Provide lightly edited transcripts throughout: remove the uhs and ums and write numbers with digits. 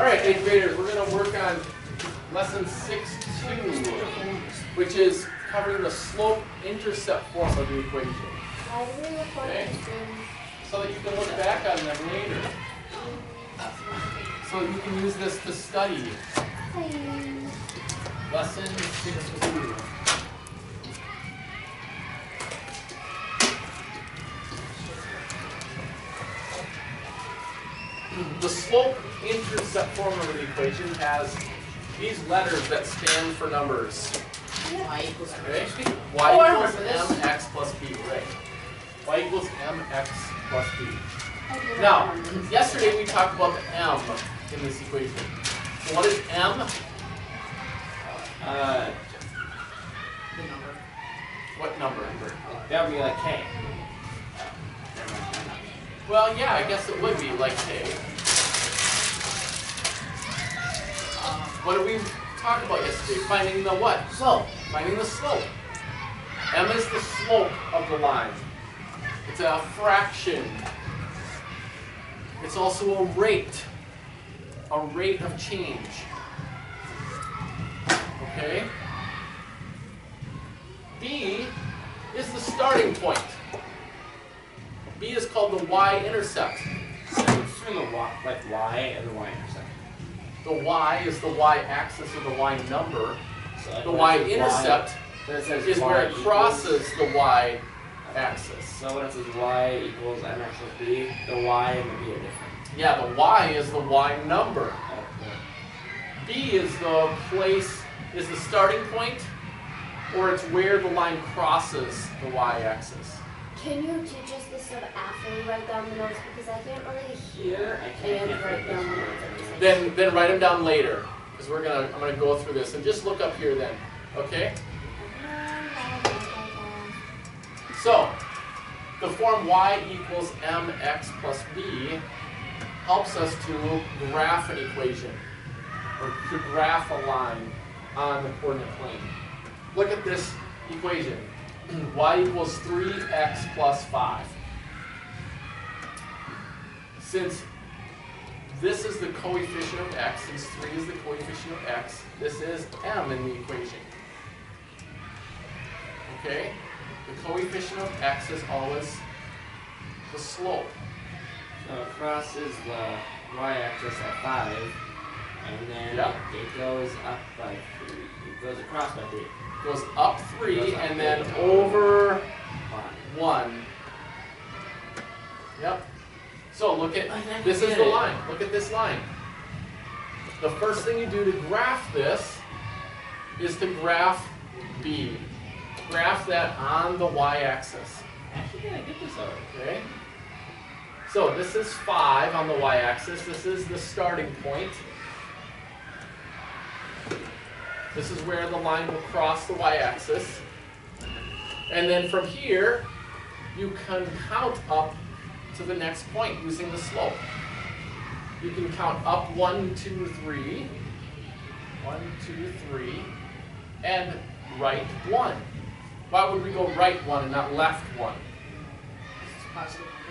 All right, 8th graders, we're going to work on lesson 6.2, which is covering the slope-intercept form of the equation. Okay? So that you can look back on them later. So you can use this to study. Lesson 6.2. The slope-intercept form of the equation has these letters that stand for numbers. Y equals Okay? Y equals mx plus b, right? Y equals mx plus b. Now, yesterday we talked about the m in this equation. So what is m? the number. What number? That would be like K. Well, yeah, I guess it would be like k. What did we talk about yesterday? Finding the what? Slope. Finding the slope. M is the slope of the line. It's a fraction. It's also a rate of change. Okay? B is the starting point. B is called the y-intercept. So it's between the y, like y and the y-intercept. The y is the y-axis or the y number. So like The when it says y-intercept when it says is y where it equals- crosses the y-axis. So when it says y equals mx plus b, the y and the b are different. Yeah, the y is the y number. Okay. B is the place, is the starting point, or it's where the line crosses the y-axis. Can you teach us this stuff after we write down the notes? Because I can't really hear I can't and write down the notes. Then write them down later, because I'm gonna go through this and just look up here then. Okay? So the form y equals mx plus b helps us to graph an equation or to graph a line on the coordinate plane. Look at this equation. Y equals 3x plus 5. Since this is the coefficient of x, since 3 is the coefficient of x, this is m in the equation. Okay? The coefficient of x is always the slope. So it crosses the y-axis at 5, and then Yep. it goes up by 3. It goes across by 3. Goes up 3 Goes up and then 3. over 1. 1. Yep. So look at, I think this I is get the it. line. Look at this line. The first thing you do to graph this is to graph B. Graph that on the y-axis. Actually, did I get this already? Okay? So this is 5 on the y-axis. This is the starting point. This is where the line will cross the y-axis. And then from here, you can count up to the next point using the slope. You can count up 1, 2, 3. 1, 2, 3. And right 1. Why would we go right 1 and not left 1?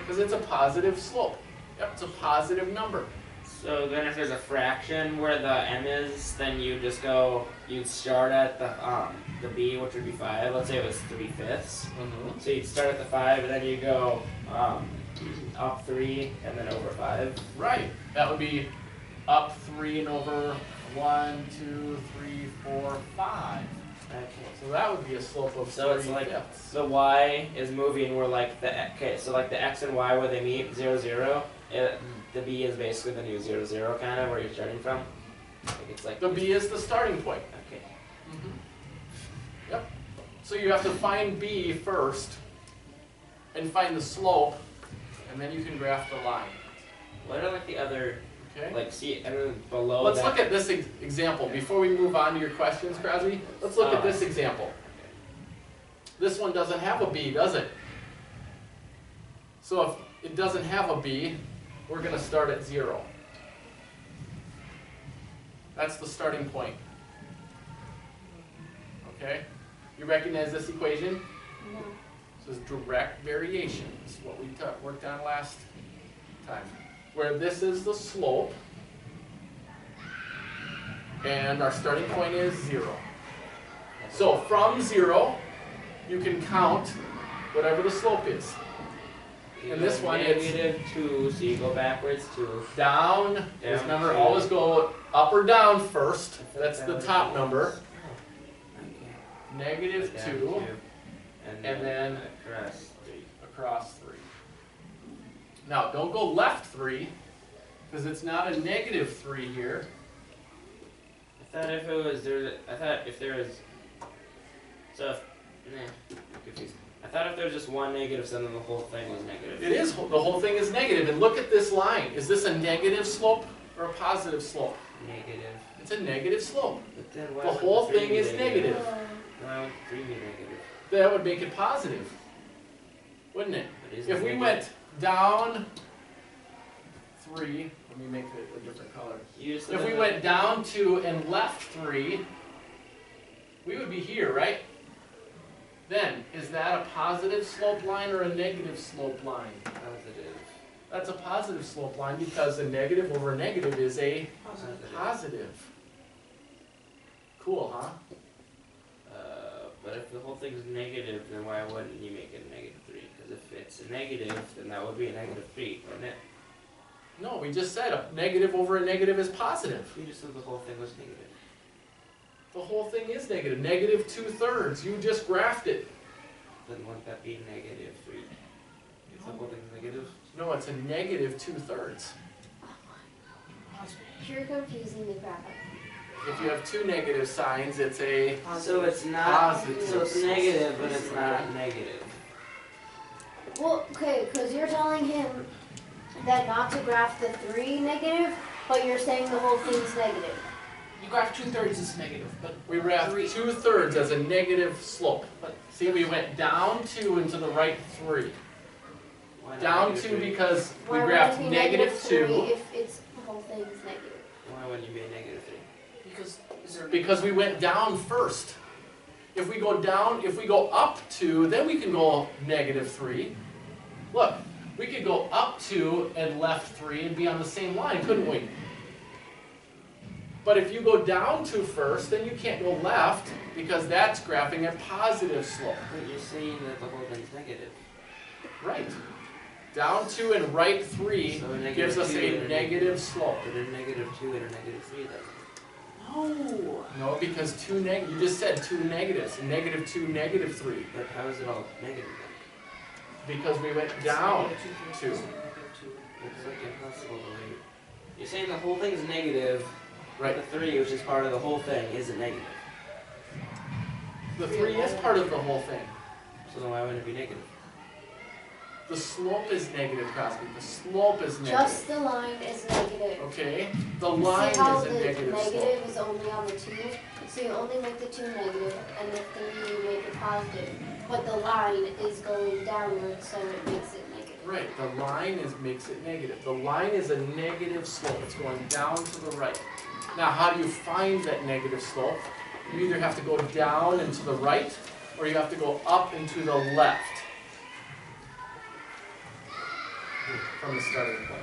Because it's a positive slope. Yep, it's a positive number. So then if there's a fraction where the m is, then you just go, you'd start at the b, which would be 5. Let's say it was 3/5. So you'd start at the 5, and then you go up 3, and then over 5. Right. That would be up 3 and over 1, 2, 3, 4, 5. Okay. So that would be a slope of 3/5. So it's like the y is moving where like so like the x and y where they meet 0, 0. The b is basically the new 0, 0 kind of where you're starting from. Like it's like The B is the starting point. Okay. Yep. So you have to find B first and find the slope, and then you can graph the line. What are like the other Okay? like see everything below Let's that? look at this example. Before we move on to your questions, Crosby, let's look at this example. This one doesn't have a B, does it? So if it doesn't have a B, we're going to start at 0. That's the starting point. Okay? You recognize this equation? No. This is direct variation. This is what we worked on last time. Where this is the slope, And our starting point is 0. So from 0, you can count whatever the slope is. And this one is -2, so you go backwards 2. Down, just remember, 2. always go up or down first. That's the top number. Okay. -2, and then across 3. across 3. Now, don't go left 3, because it's not a -3 here. I thought if it was there, I thought if there was, so if, I'm confused. I thought if there was just one negative sign, then the whole thing was negative. It is, the whole thing is negative. And look at this line. Is this a negative slope or a positive slope? Negative. It's a negative slope. But then why The would whole 3 thing be is negative. Why would 3 be negative? That would make it positive, wouldn't it? But isn't If we negative- went down 3, let me make it a different color. You just If we said went down 2 and left 3, we would be here, right? Then, is that a positive slope line or a negative slope line? positive. That's a positive slope line because a negative over a negative is a positive. Cool, huh? But if the whole thing's negative, then why wouldn't you make it a -3? Because if it's a negative, then that would be a -3, wouldn't it? No, we just said a negative over a negative is positive. You just said the whole thing was negative. The whole thing is negative. Negative 2/3. You just graphed it. Then wouldn't that be -3? If the whole thing's negative? No, it's a negative 2/3. You're confusing the crap out If you have two negative signs, it's a So it's not, positive. so it's negative, but it's not negative. Well, okay, because you're telling him that not to graph the 3 negative, but you're saying the whole thing's negative. You graph 2/3 is negative, but We graphed 2/3 as a negative slope. But see, we went down 2 and to the right 3. Why not Down negative 2 3? because we Why would graphed it be negative 2 3 if it's the whole thing's negative? Why wouldn't you be a -3? because is there because we went down first. If we go down, if we go up 2, then we can go -3. Look, we could go up 2 and left 3 and be on the same line, couldn't we? But if you go down 2 first, then you can't go left because that's graphing a positive slope. But you're saying that the whole thing's negative. Right. Down 2 and right 3 So a negative gives us 2 a and a negative slope. But a -2 and a -3 then. no? No, because you just said 2 negatives. -2, -3. But how is it all negative then? Because we went down 2. It's like impossible to believe. You're saying the whole thing's negative, Right. but the 3, which is part of the whole thing, isn't negative. The 3 is part of the whole thing. So then why wouldn't it be negative? The slope is negative, Crosby. The slope is negative. Just the line is negative. Okay? The line See how is a the negative slope. negative is only on the 2? So you only make the 2 negative, and the 3 you make it positive. But the line is going downward, so it makes it negative. Right, the line makes it negative. The line is a negative slope. It's going down to the right. Now, how do you find that negative slope? You either have to go down and to the right, or you have to go up and to the left from the starting point.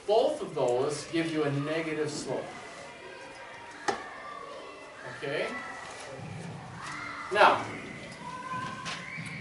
Both of those give you a negative slope. Okay? Now,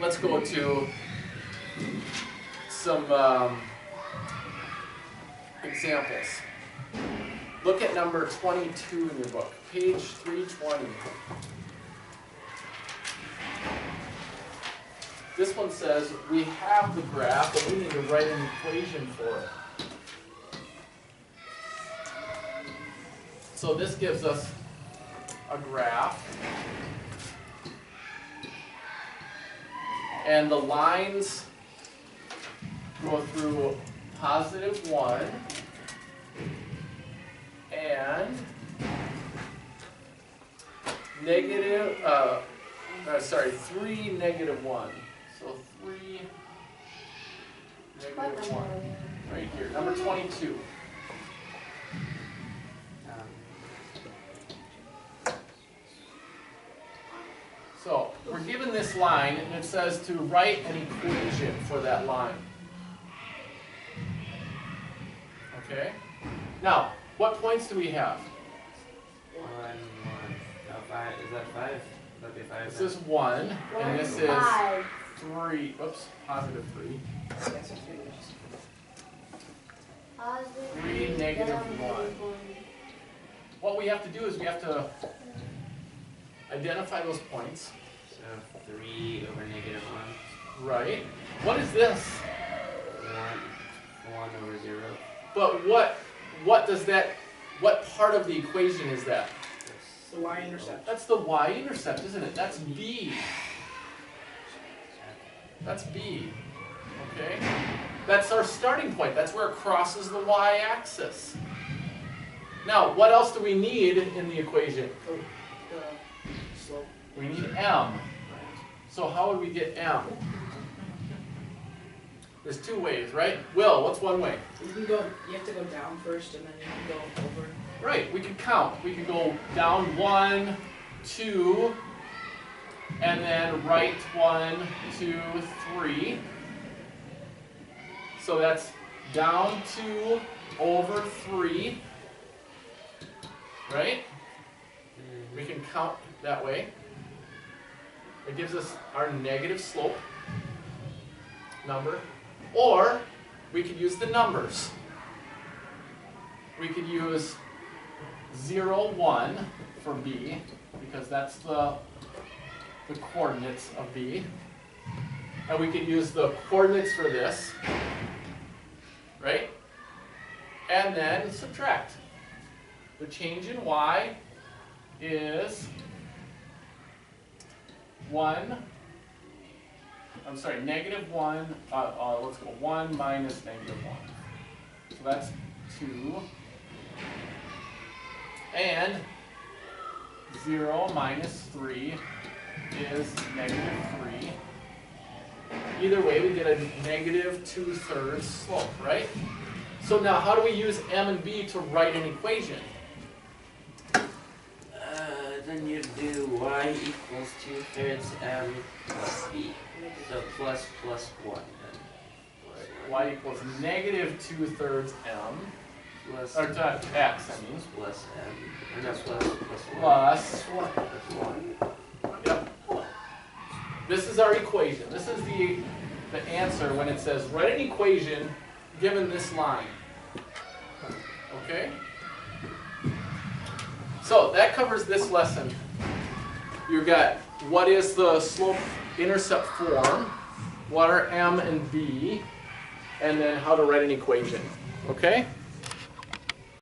let's go to some examples. Look at number 22 in your book, page 320. This one says we have the graph, but we need to write an equation for it. So this gives us a graph. And the lines go through +1 and negative, 3, -1. So 3, -1. Right here, number 22. So we're given this line and it says to write an equation for that line. Okay? Now, what points do we have? 5. Is that 5? That'd be 5. This is 1, and this is 5. 3. Oops, positive 3. Positive 3, negative 1. What we have to do is we have to identify those points. So 3 over negative 1. Right. What is this? 1 over 0. But what does that, what part of the equation is that? The y-intercept. That's the y-intercept, isn't it? That's b. That's b. Okay? That's our starting point. That's where it crosses the y-axis. Now, what else do we need in the equation? The slope. We need m. So how would we get m? There's 2 ways, right? Will, what's one way? You have to go down first and then you can go over. Right, we could count. We could go down 1, 2, and then right 1, 2, 3. So that's down 2 over 3. Right? We can count that way. It gives us our negative slope number. Or we could use the numbers. We could use 0, 1 for b, because that's the coordinates of b. And we could use the coordinates for this, right? And then subtract. The change in y is 1, I'm sorry, negative 1, let's go 1 minus negative 1. So that's 2. And 0 minus 3 is negative 3. Either way, we get a negative 2/3 slope, right? So now, how do we use m and b to write an equation? Then you do y equals 2/3 m plus b. So plus 1 then. Y equals negative 2/3 m, Plus or x, I mean, plus m. Or no, plus 1. plus, Plus 1. yep. This is our equation. This is the answer when it says write an equation given this line. Okay? So that covers this lesson. You've got what is the slope-intercept form, what are m and b, and then how to write an equation. Okay?